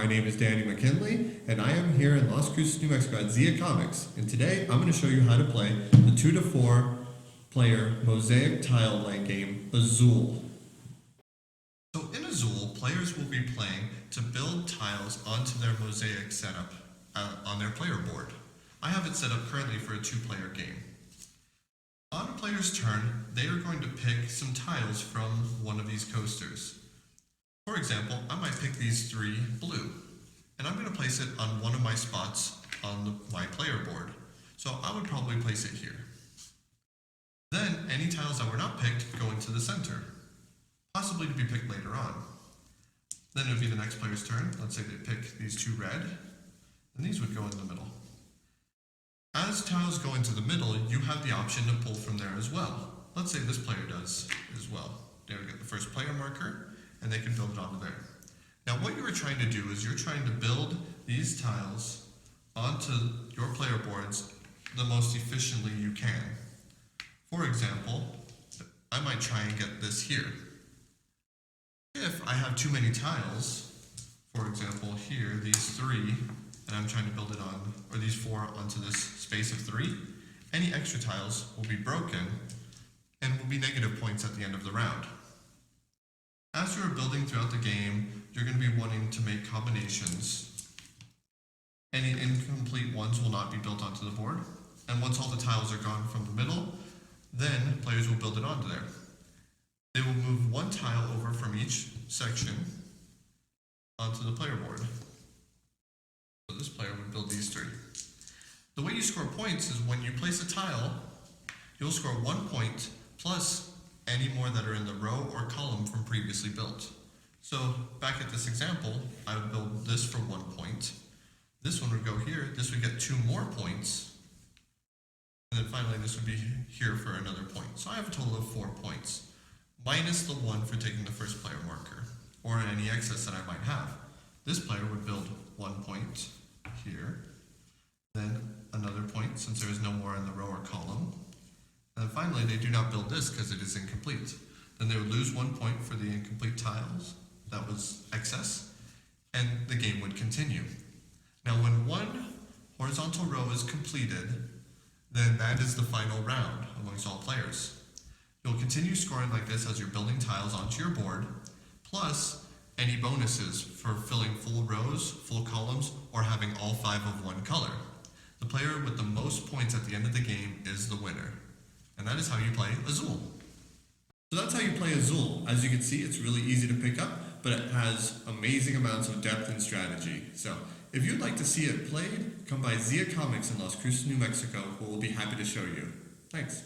My name is Danny McKinley, and I am here in Las Cruces, New Mexico at Zia Comics. And today I'm going to show you how to play the 2 to 4 player mosaic tile light game, Azul. So in Azul, players will be playing to build tiles onto their mosaic setup on their player board. I have it set up currently for a 2-player game. On a player's turn, they are going to pick some tiles from one of these coasters. For example, I might pick these 3 blue, and I'm going to place it on one of my spots on my player board. So I would probably place it here. Then any tiles that were not picked go into the center, possibly to be picked later on. Then it would be the next player's turn. Let's say they pick these 2 red, and these would go in the middle. As tiles go into the middle, you have the option to pull from there as well. Let's say this player does as well. They would get the first player marker, and they can build it onto there. Now what you are trying to do is you're trying to build these tiles onto your player boards the most efficiently you can. For example, I might try and get this here. If I have too many tiles, for example here, these 3, and I'm trying to build it on, or these 4 onto this space of 3, any extra tiles will be broken and will be negative points at the end of the round. As you're building throughout the game, you're going to be wanting to make combinations. Any incomplete ones will not be built onto the board, and once all the tiles are gone from the middle, then players will build it onto there. They will move 1 tile over from each section onto the player board. So this player would build these 3. The way you score points is when you place a tile, you'll score 1 point plus any more that are in the row or column from previously built. So back at this example, I would build this for 1 point. This one would go here, this would get 2 more points. And then finally this would be here for another point. So I have a total of 4 points, minus the 1 for taking the first player marker, or any excess that I might have. This player would build 1 point here, then another point since there is no more in the row or column. And then finally, they do not build this because it is incomplete. Then they would lose 1 point for the incomplete tiles. That was excess. And the game would continue. Now, when 1 horizontal row is completed, then that is the final round amongst all players. You'll continue scoring like this as you're building tiles onto your board, plus any bonuses for filling full rows, full columns, or having all 5 of one color. The player with the most points at the end of the game is the winner. And that is how you play Azul. So that's how you play Azul. As you can see, it's really easy to pick up, but it has amazing amounts of depth and strategy. So if you'd like to see it played, come by Zia Comics in Las Cruces, New Mexico, who will be happy to show you. Thanks.